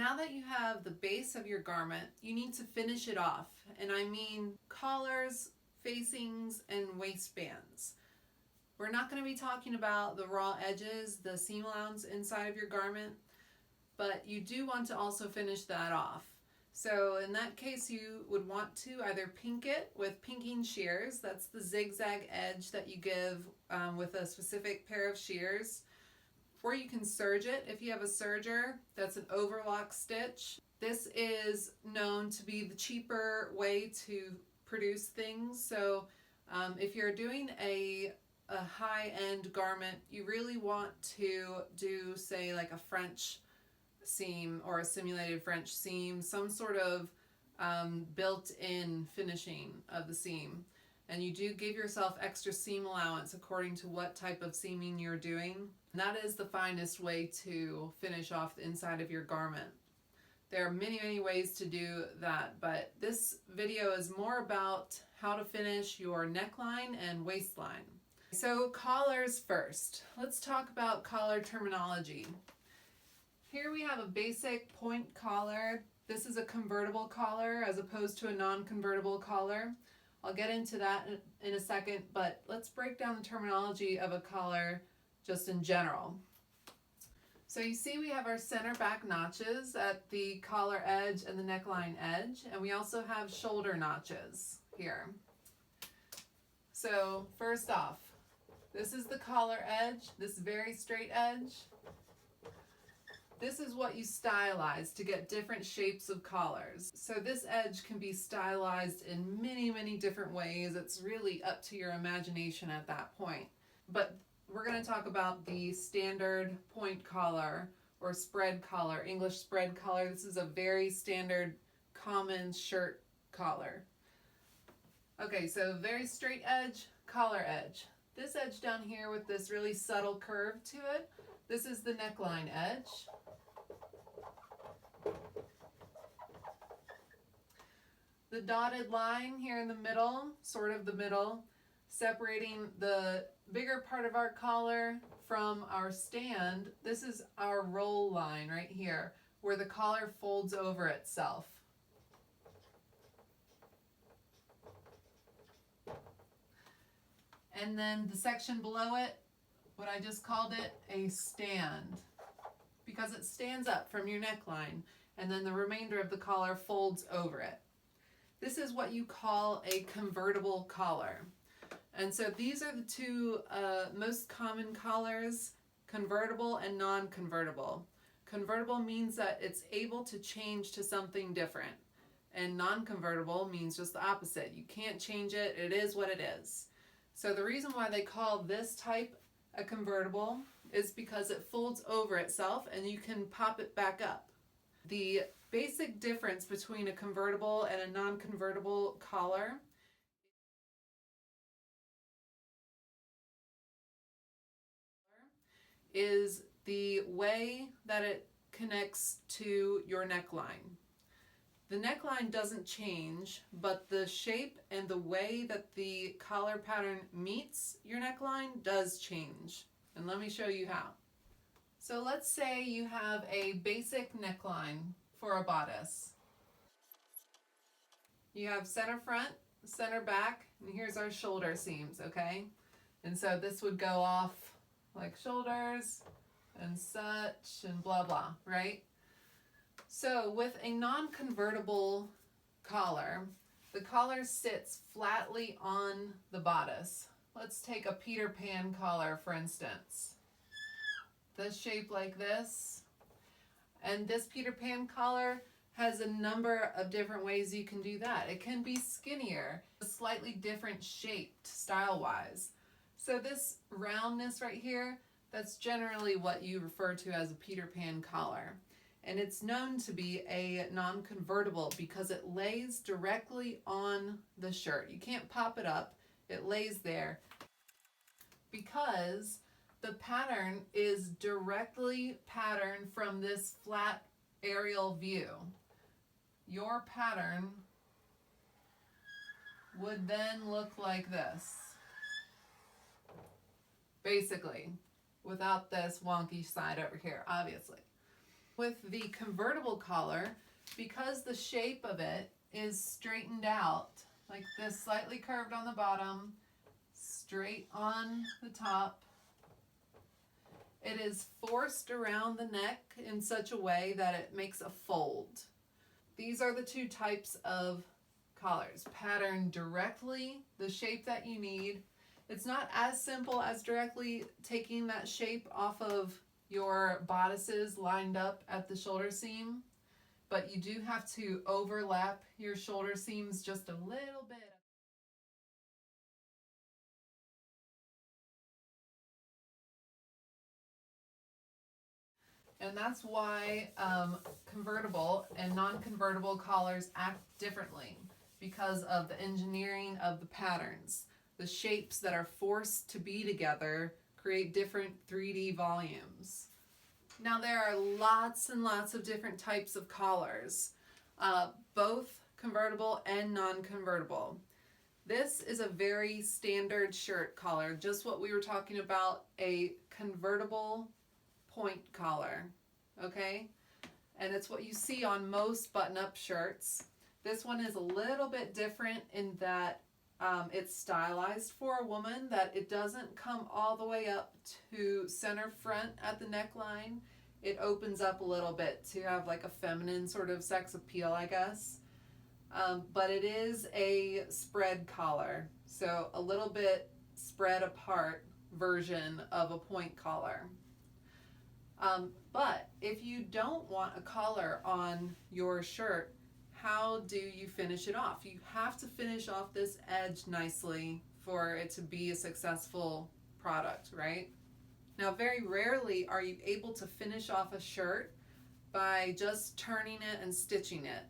Now that you have the base of your garment, you need to finish it off. And I mean collars, facings, and waistbands. We're not going to be talking about the raw edges, the seam allowance inside of your garment, but you do want to also finish that off. So in that case, you would want to either pink it with pinking shears. That's the zigzag edge that you give with a specific pair of shears. Or you can serge it if you have a serger. That's an overlock stitch. This is known to be the cheaper way to produce things. So if you're doing a high-end garment, you really want to do, say, like a French seam or a simulated French seam, some sort of built-in finishing of the seam. And you do give yourself extra seam allowance according to what type of seaming you're doing. And that is the finest way to finish off the inside of your garment. There are many, many ways to do that, but this video is more about how to finish your neckline and waistline. So collars first. Let's talk about collar terminology. Here we have a basic point collar. This is a convertible collar as opposed to a non-convertible collar. I'll get into that in a second, but let's break down the terminology of a collar just in general. So you see we have our center back notches at the collar edge and the neckline edge, and we also have shoulder notches here. So first off, this is the collar edge, this very straight edge. This is what you stylize to get different shapes of collars. So this edge can be stylized in many, many different ways. It's really up to your imagination at that point. But we're going to talk about the standard point collar or spread collar, English spread collar. This is a very standard common shirt collar. Okay, so very straight edge, collar edge. This edge down here with this really subtle curve to it, this is the neckline edge. The dotted line here in the middle, sort of the middle, separating the bigger part of our collar from our stand, this is our roll line right here, where the collar folds over itself. And then the section below it, what I just called it, a stand, because it stands up from your neckline, and then the remainder of the collar folds over it. This is what you call a convertible collar. And so these are the two most common collars, convertible and non-convertible. Convertible means that it's able to change to something different. And non-convertible means just the opposite. You can't change it, it is what it is. So the reason why they call this type a convertible is because it folds over itself and you can pop it back up. The basic difference between a convertible and a non-convertible collar is the way that it connects to your neckline. The neckline doesn't change, but the shape and the way that the collar pattern meets your neckline does change. And let me show you how. So let's say you have a basic neckline for a bodice. You have center front, center back, and here's our shoulder seams, okay? And so this would go off like shoulders and such and blah blah, right? So with a non-convertible collar, the collar sits flatly on the bodice. Let's take a Peter Pan collar, for instance. This shape like this. And this Peter Pan collar has a number of different ways you can do that. It can be skinnier, slightly different shaped style-wise. So this roundness right here, that's generally what you refer to as a Peter Pan collar. And it's known to be a non-convertible because it lays directly on the shirt. You can't pop it up, it lays there because the pattern is directly patterned from this flat aerial view. Your pattern would then look like this, basically, without this wonky side over here, obviously. With the convertible collar, because the shape of it is straightened out, like this, slightly curved on the bottom, straight on the top, it is forced around the neck in such a way that it makes a fold. These are the two types of collars. Pattern directly the shape that you need. It's not as simple as directly taking that shape off of your bodices lined up at the shoulder seam, but you do have to overlap your shoulder seams just a little bit. And that's why convertible and non-convertible collars act differently, because of the engineering of the patterns. The shapes that are forced to be together create different 3D volumes. Now there are lots and lots of different types of collars, both convertible and non-convertible. This is a very standard shirt collar, just what we were talking about, a convertible point collar, okay? And it's what you see on most button-up shirts. This one is a little bit different in that it's stylized for a woman, that it doesn't come all the way up to center front at the neckline. It opens up a little bit to have like a feminine sort of sex appeal, I guess. But it is a spread collar, so a little bit spread apart version of a point collar. But if you don't want a collar on your shirt, how do you finish it off? You have to finish off this edge nicely for it to be a successful product, right? Now, very rarely are you able to finish off a shirt by just turning it and stitching it.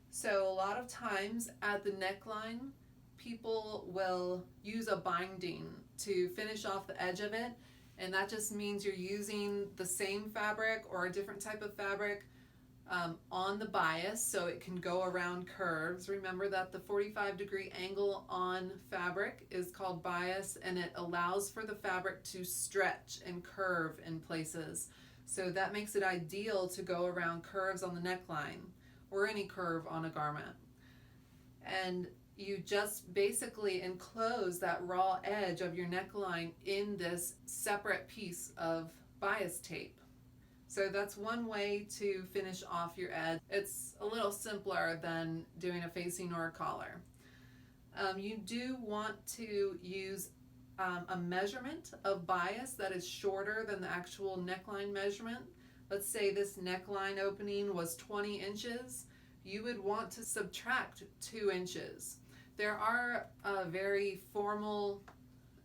So a lot of times at the neckline, people will use a binding to finish off the edge of it, and that just means you're using the same fabric or a different type of fabric on the bias so it can go around curves. Remember that the 45-degree angle on fabric is called bias, and it allows for the fabric to stretch and curve in places. So that makes it ideal to go around curves on the neckline or any curve on a garment. And you just basically enclose that raw edge of your neckline in this separate piece of bias tape. So that's one way to finish off your edge. It's a little simpler than doing a facing or a collar. You do want to use a measurement of bias that is shorter than the actual neckline measurement. Let's say this neckline opening was 20 inches. You would want to subtract 2 inches. There are very formal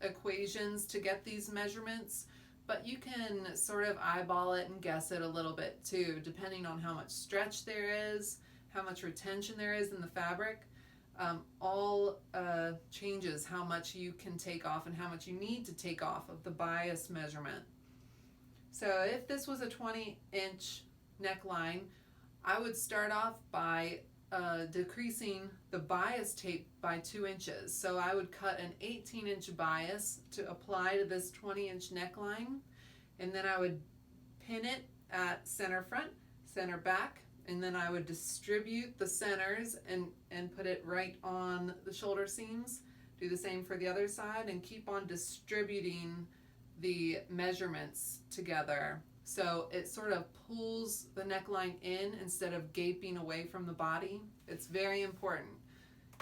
equations to get these measurements, but you can sort of eyeball it and guess it a little bit too, depending on how much stretch there is, how much retention there is in the fabric. All changes how much you can take off and how much you need to take off of the bias measurement. So if this was a 20-inch neckline, I would start off by decreasing the bias tape by 2 inches. So I would cut an 18-inch bias to apply to this 20-inch neckline, and then I would pin it at center front, center back, and then I would distribute the centers and put it right on the shoulder seams. Do the same for the other side and keep on distributing the measurements together. So it sort of pulls the neckline in instead of gaping away from the body. It's very important.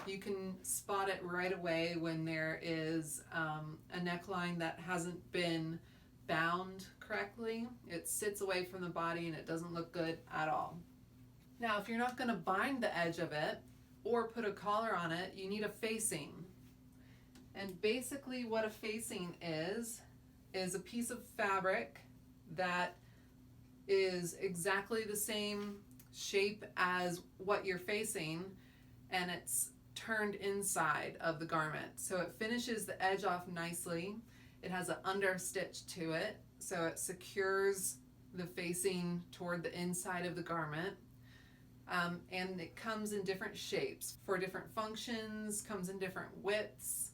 You can spot it right away when there is a neckline that hasn't been bound correctly. It sits away from the body and it doesn't look good at all. Now, if you're not going to bind the edge of it or put a collar on it, you need a facing. And basically what a facing is a piece of fabric that is exactly the same shape as what you're facing, and it's turned inside of the garment. So it finishes the edge off nicely. It has an understitch to it, so it secures the facing toward the inside of the garment. And it comes in different shapes for different functions, comes in different widths.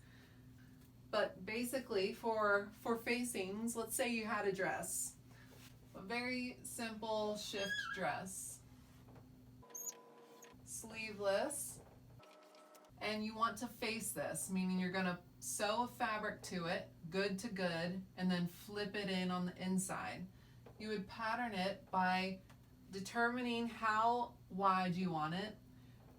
But basically for facings, let's say you had a dress. A very simple shift dress. Sleeveless. And you want to face this, meaning you're going to sew a fabric to it, good to good, and then flip it in on the inside. You would pattern it by determining how wide you want it,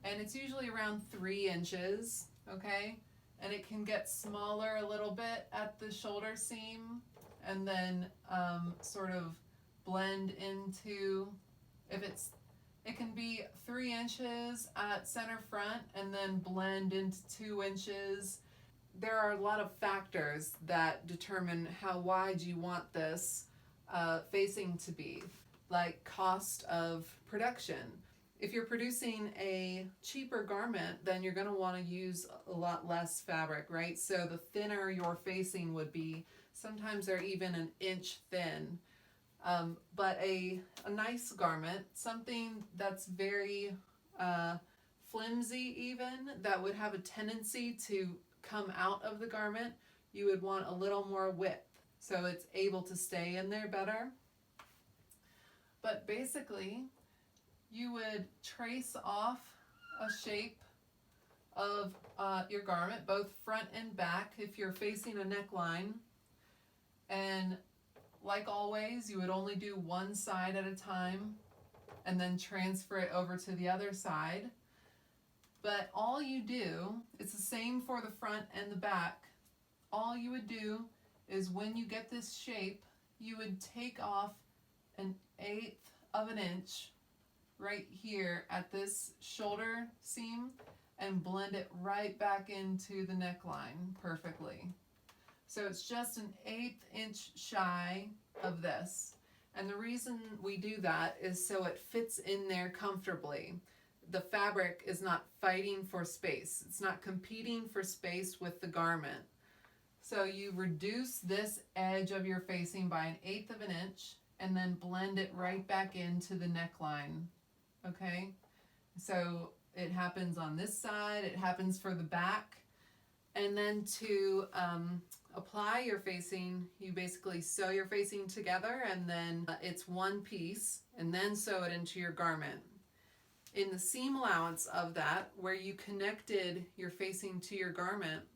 and it's usually around 3 inches, okay? And it can get smaller a little bit at the shoulder seam, and then sort of blend into, it can be 3 inches at center front and then blend into 2 inches. There are a lot of factors that determine how wide you want this facing to be, like cost of production. If you're producing a cheaper garment, then you're going to want to use a lot less fabric, right? So the thinner your facing would be, sometimes they're even an inch thin. But a nice garment, something that's very flimsy even, that would have a tendency to come out of the garment, you would want a little more width so it's able to stay in there better. But basically, you would trace off a shape of your garment, both front and back, if you're facing a neckline. And like always, you would only do one side at a time and then transfer it over to the other side. But all you do, it's the same for the front and the back. All you would do is when you get this shape, you would take off 1/8 of an inch right here at this shoulder seam and blend it right back into the neckline perfectly. So it's just 1/8 inch shy of this. And the reason we do that is so it fits in there comfortably. The fabric is not fighting for space. It's not competing for space with the garment. So you reduce this edge of your facing by 1/8 of an inch and then blend it right back into the neckline. Okay? So it happens on this side, it happens for the back. And then to apply your facing, you basically sew your facing together and then it's one piece, and then sew it into your garment. In the seam allowance of that, where you connected your facing to your garment,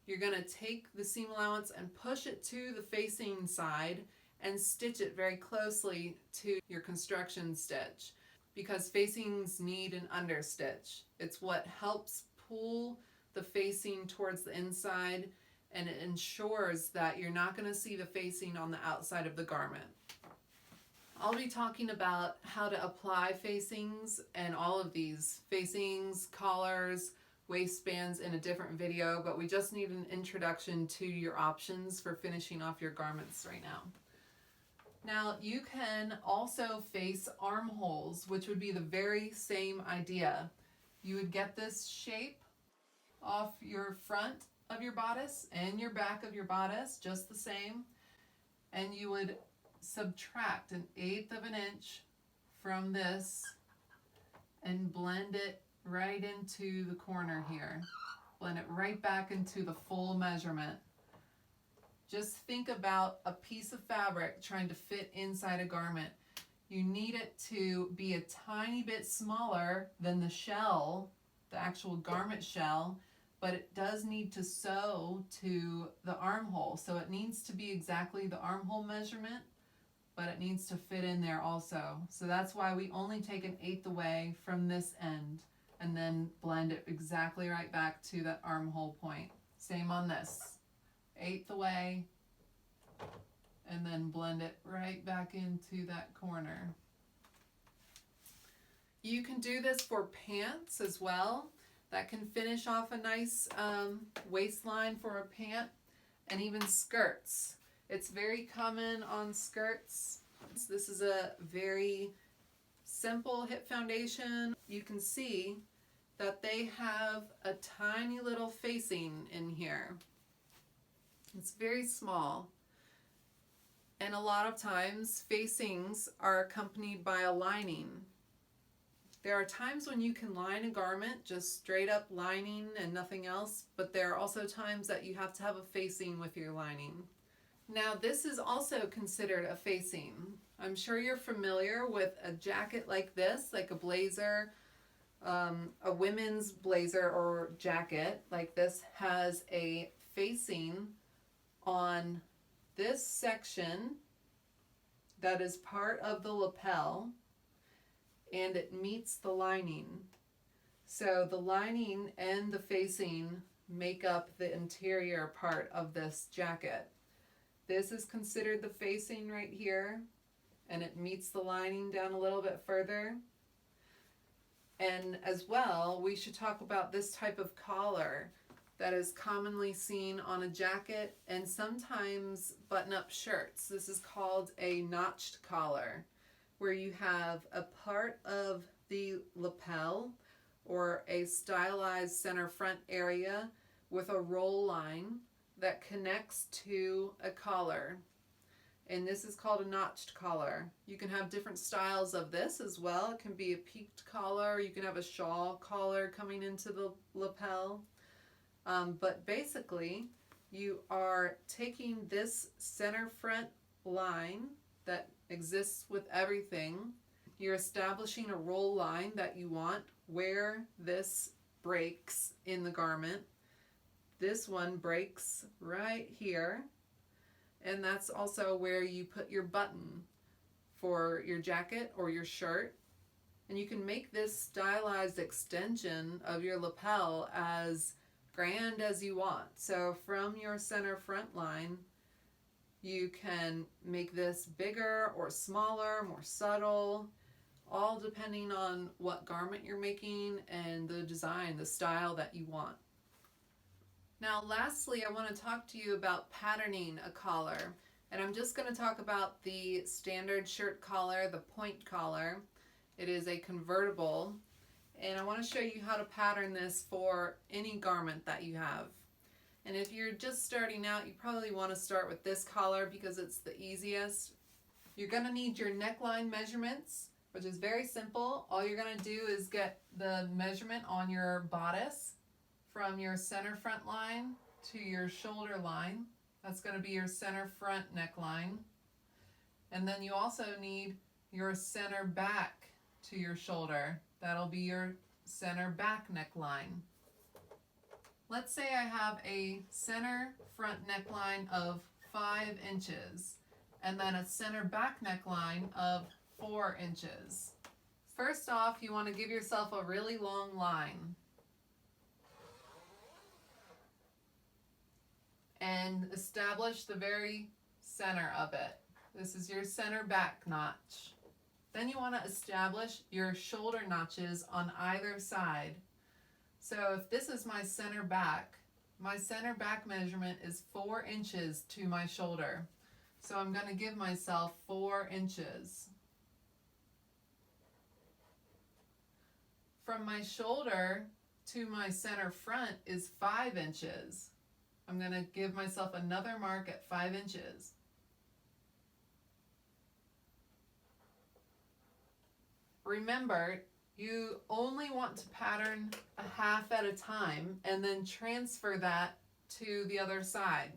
you're going to take the seam allowance and push it to the facing side and stitch it very closely to your construction stitch, because facings need an understitch. It's what helps pull the facing towards the inside, and it ensures that you're not going to see the facing on the outside of the garment. I'll be talking about how to apply facings and all of these facings, collars, waistbands in a different video, but we just need an introduction to your options for finishing off your garments right now. Now you can also face armholes, which would be the very same idea. You would get this shape off your front of your bodice and your back of your bodice, just the same, and you would subtract 1/8 of an inch from this and blend it right into the corner here. Blend it right back into the full measurement. Just think about a piece of fabric trying to fit inside a garment. You need it to be a tiny bit smaller than the shell, the actual garment shell, but it does need to sew to the armhole. So it needs to be exactly the armhole measurement, but it needs to fit in there also. So that's why we only take 1/8 away from this end and then blend it exactly right back to that armhole point. Same on this. 1/8 away and then blend it right back into that corner. You can do this for pants as well. That can finish off a nice waistline for a pant, and even skirts. It's very common on skirts. This is a very simple hip foundation. You can see that they have a tiny little facing in here. It's very small. And a lot of times facings are accompanied by a lining. There are times when you can line a garment, just straight up lining and nothing else, but there are also times that you have to have a facing with your lining. Now this is also considered a facing. I'm sure you're familiar with a jacket like this, like a blazer, a women's blazer or jacket like this has a facing on this section that is part of the lapel, and it meets the lining. So the lining and the facing make up the interior part of this jacket. This is considered the facing right here, and it meets the lining down a little bit further. And as well, we should talk about this type of collar that is commonly seen on a jacket and sometimes button-up shirts. This is called a notched collar, where you have a part of the lapel or a stylized center front area with a roll line that connects to a collar. And this is called a notched collar. You can have different styles of this as well. It can be a peaked collar. You can have a shawl collar coming into the lapel. But basically, you are taking this center front line that exists with everything. You're establishing a roll line that you want where this breaks in the garment. This one breaks right here. And that's also where you put your button for your jacket or your shirt. And you can make this stylized extension of your lapel as grand as you want. So from your center front line, you can make this bigger or smaller, more subtle, all depending on what garment you're making and the design, the style that you want. Now lastly, I want to talk to you about patterning a collar. And I'm just going to talk about the standard shirt collar, the point collar. It is a convertible. And I want to show you how to pattern this for any garment that you have. And if you're just starting out, you probably want to start with this collar because it's the easiest. You're going to need your neckline measurements, which is very simple. All you're going to do is get the measurement on your bodice from your center front line to your shoulder line. That's going to be your center front neckline. And then you also need your center back to your shoulder. That'll be your center back neckline. Let's say I have a center front neckline of 5 inches and then a center back neckline of 4 inches. First off, you want to give yourself a really long line and establish the very center of it. This is your center back notch. Then you want to establish your shoulder notches on either side. So if this is my center back measurement is 4 inches to my shoulder. So I'm going to give myself 4 inches. From my shoulder to my center front is 5 inches. I'm going to give myself another mark at 5 inches. Remember, you only want to pattern a half at a time and then transfer that to the other side.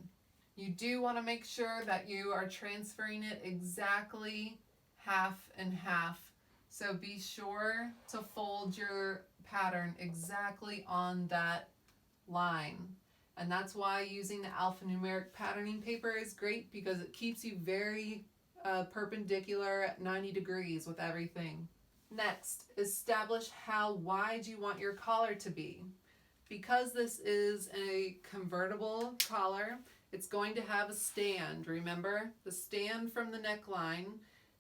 You do want to make sure that you are transferring it exactly half and half. So be sure to fold your pattern exactly on that line. And that's why using the alphanumeric patterning paper is great, because it keeps you very perpendicular at 90 degrees with everything. Next, establish how wide you want your collar to be. Because this is a convertible collar, it's going to have a stand. Remember, the stand from the neckline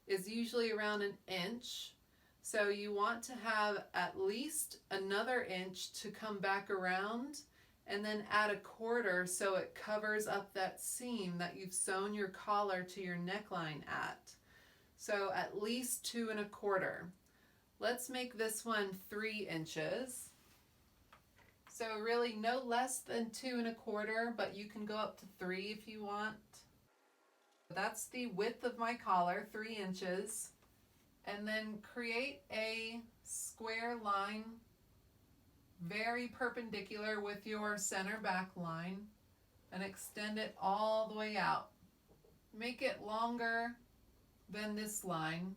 is usually around 1 inch. So you want to have at least another inch to come back around, and then add 1/4 so it covers up that seam that you've sewn your collar to your neckline at. So at least 2 1/4. Let's make this one 3 inches. So really no less than 2 1/4, but you can go up to 3 if you want. That's the width of my collar, 3 inches. And then create a square line very perpendicular with your center back line and extend it all the way out. make it longer than this line.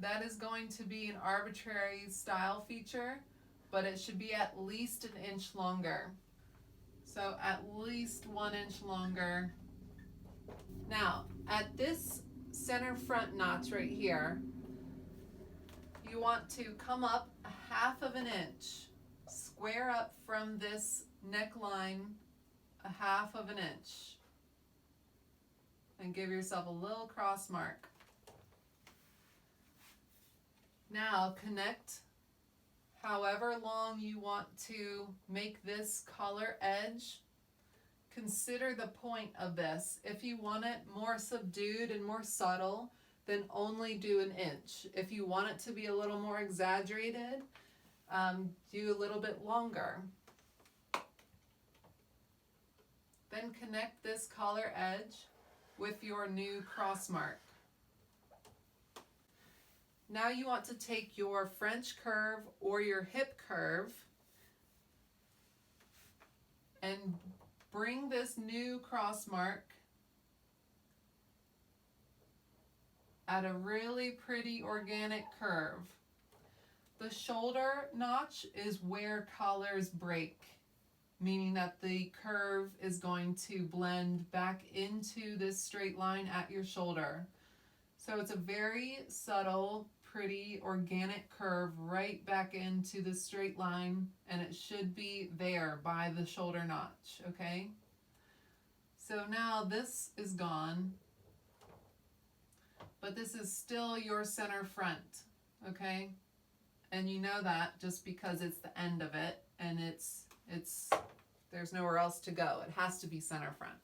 That is going to be an arbitrary style feature, but it should be at least an inch longer. So at least 1 inch longer. Now, at this center front notch right here, you want to come up 1/2 of an inch, square up from this neckline 1/2 of an inch, and give yourself a little cross mark. Now connect however long you want to make this collar edge. Consider the point of this. If you want it more subdued and more subtle, then only do an inch. If you want it to be a little more exaggerated, do a little bit longer. Then connect this collar edge with your new cross mark. Now you want to take your French curve or your hip curve and bring this new cross mark at a really pretty organic curve. The shoulder notch is where collars break, meaning that the curve is going to blend back into this straight line at your shoulder. So it's a very subtle, pretty, organic curve right back into the straight line, and it should be there by the shoulder notch, okay? So now this is gone, but this is still your center front, okay? And you know that just because it's the end of it, and there's nowhere else to go. It has to be center front.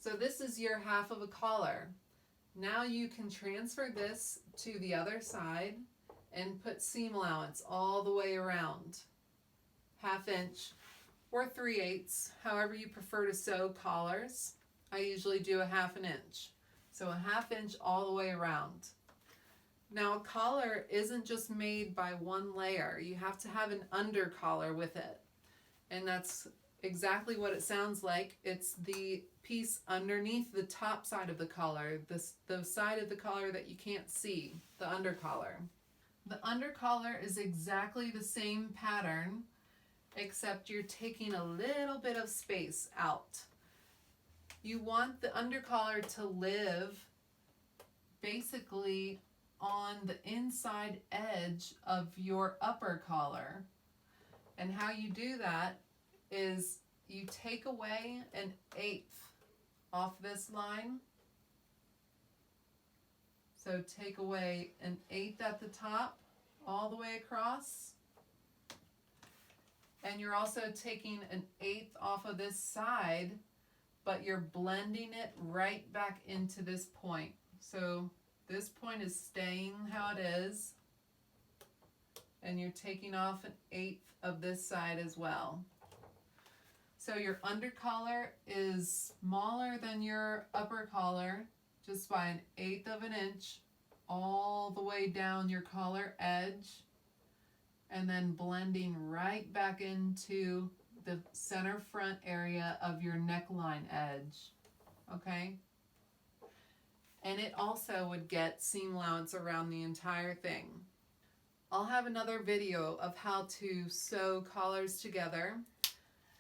So this is your 1/2 of a collar. Now you can transfer this to the other side and put seam allowance all the way around. 1/2 inch or 3/8, however you prefer to sew collars. I usually do a 1/2 inch. So a 1/2 inch all the way around. Now a collar isn't just made by one layer. You have to have an under collar with it. And that's exactly what it sounds like. It's the piece underneath the top side of the collar, the side of the collar that you can't see, the under collar. The under collar is exactly the same pattern, except you're taking a little bit of space out. You want the under collar to live basically on the inside edge of your upper collar. And how you do that is you take away 1/8 off this line. So take away 1/8 at the top, all the way across. And you're also taking 1/8 off of this side, but you're blending it right back into this point. So this point is staying how it is, and you're taking off 1/8 of this side as well. So your under collar is smaller than your upper collar, just by 1/8 of an inch, all the way down your collar edge, and then blending right back into the center front area of your neckline edge, okay? And it also would get seam allowance around the entire thing. I'll have another video of how to sew collars together,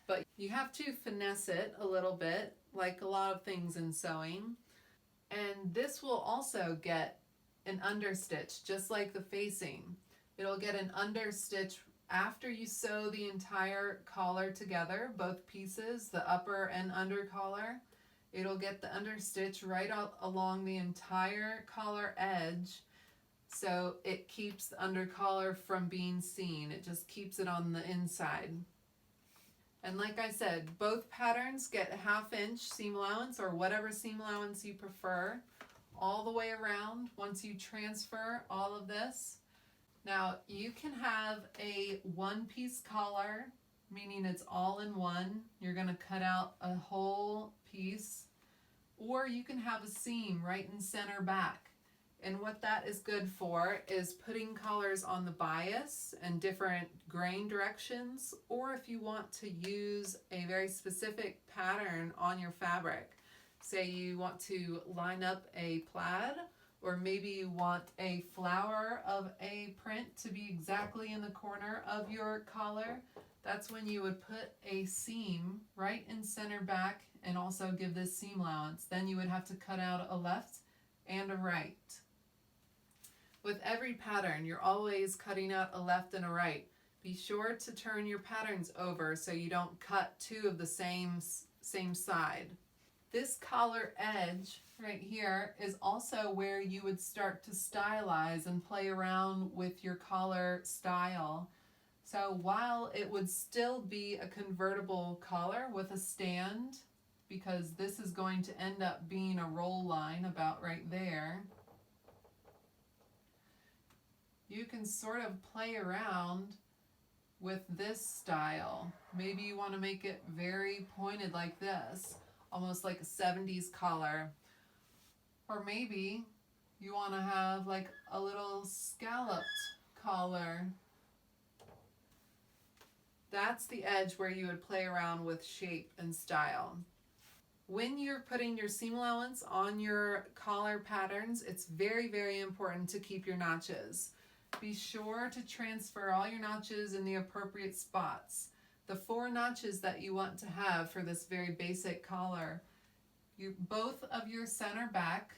but you have to finesse it a little bit, like a lot of things in sewing. And this will also get an understitch, just like the facing. It'll get an understitch after you sew the entire collar together, both pieces, the upper and under collar. It'll get the understitch right along the entire collar edge, so it keeps the under collar from being seen. It just keeps it on the inside. And like I said, both patterns get a 1/2 inch seam allowance, or whatever seam allowance you prefer, all the way around once you transfer all of this. Now you can have a one-piece collar, meaning it's all in one. You're going to cut out a whole piece, or you can have a seam right in center back. And what that is good for is putting collars on the bias and different grain directions, or if you want to use a very specific pattern on your fabric. Say you want to line up a plaid, or maybe you want a flower of a print to be exactly in the corner of your collar. That's when you would put a seam right in center back and also give this seam allowance. Then you would have to cut out a left and a right. With every pattern, you're always cutting out a left and a right. Be sure to turn your patterns over so you don't cut two of the same side. This collar edge right here is also where you would start to stylize and play around with your collar style. So while it would still be a convertible collar with a stand, because this is going to end up being a roll line about right there, you can sort of play around with this style. Maybe you want to make it very pointed like this, almost like a 70s collar. Or maybe you want to have like a little scalloped collar. That's the edge where you would play around with shape and style. When you're putting your seam allowance on your collar patterns, it's very, very important to keep your notches. Be sure to transfer all your notches in the appropriate spots. The 4 notches that you want to have for this very basic collar, both of your center back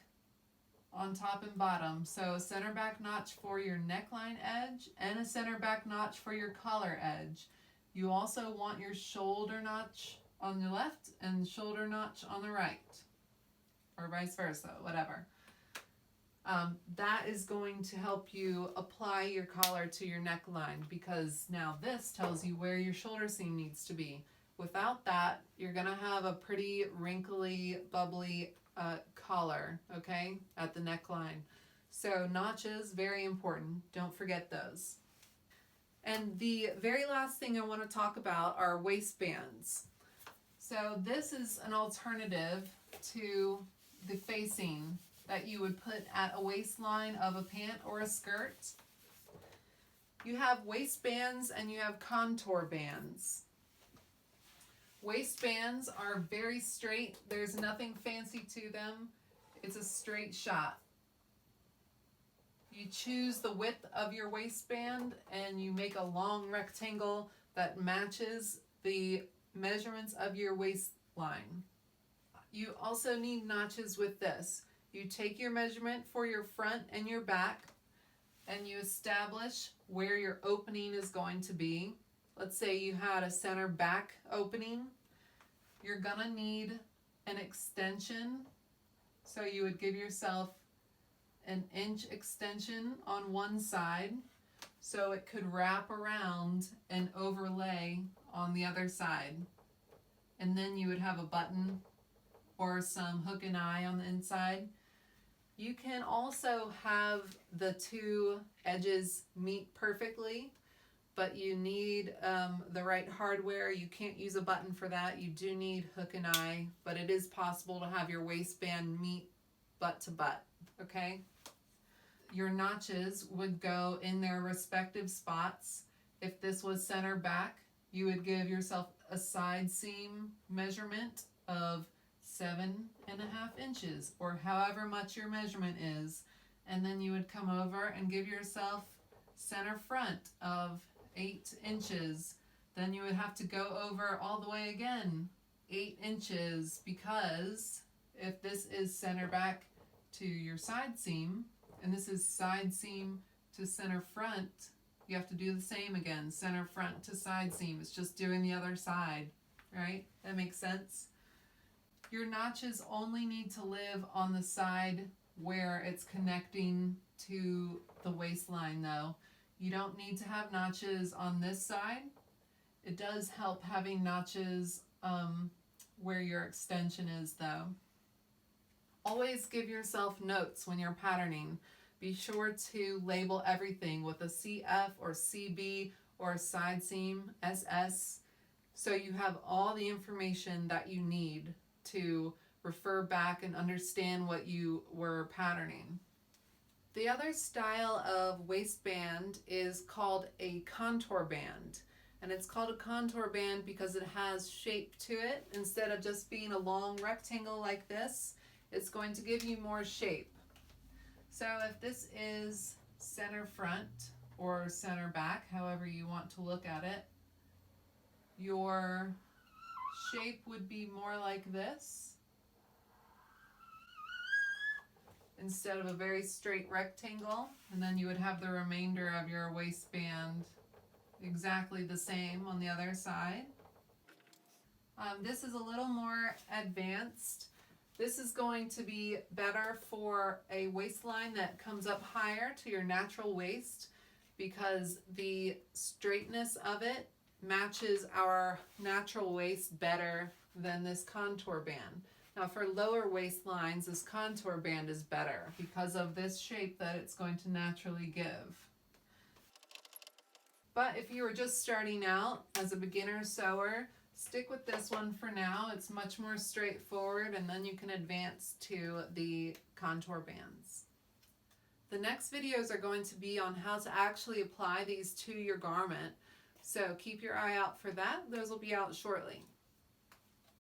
on top and bottom. So a center back notch for your neckline edge and a center back notch for your collar edge. You also want your shoulder notch on the left and shoulder notch on the right, or vice versa, whatever. That is going to help you apply your collar to your neckline, because now this tells you where your shoulder seam needs to be. Without that, you're going to have a pretty wrinkly, bubbly collar, okay, at the neckline. So notches, very important. Don't forget those. And the very last thing I want to talk about are waistbands. So this is an alternative to the facing that you would put at a waistline of a pant or a skirt. You have waistbands and you have contour bands. Waistbands are very straight. There's nothing fancy to them. It's a straight shot. You choose the width of your waistband and you make a long rectangle that matches the measurements of your waistline. You also need notches with this. You take your measurement for your front and your back and you establish where your opening is going to be. Let's say you had a center back opening. You're gonna need an extension. So you would give yourself an inch extension on one side so it could wrap around and overlay on the other side. And then you would have a button or some hook and eye on the inside. You can also have the 2 edges meet perfectly, but you need the right hardware. You can't use a button for that. You do need hook and eye, but it is possible to have your waistband meet butt to butt, okay? Your notches would go in their respective spots. If this was center back, you would give yourself a side seam measurement of 7.5 inches, or however much your measurement is, and then you would come over and give yourself center front of 8 inches. Then you would have to go over all the way again 8 inches, because if this is center back to your side seam and this is side seam to center front, you have to do the same again, center front to side seam. It's just doing the other side, right? That makes sense? Your notches only need to live on the side where it's connecting to the waistline though. You don't need to have notches on this side. It does help having notches where your extension is though. Always give yourself notes when you're patterning. Be sure to label everything with a CF or CB or side seam, SS, so you have all the information that you need to refer back and understand what you were patterning. The other style of waistband is called a contour band. And it's called a contour band because it has shape to it. Instead of just being a long rectangle like this, it's going to give you more shape. So if this is center front or center back, however you want to look at it, your shape would be more like this instead of a very straight rectangle, and then you would have the remainder of your waistband exactly the same on the other side. This is a little more advanced. This is going to be better for a waistline that comes up higher to your natural waist because the straightness of it matches our natural waist better than this contour band. Now for lower waistlines, this contour band is better because of this shape that it's going to naturally give. But if you were just starting out as a beginner sewer, stick with this one for now. It's much more straightforward, and then you can advance to the contour bands. The next videos are going to be on how to actually apply these to your garment. So keep your eye out for that. Those will be out shortly.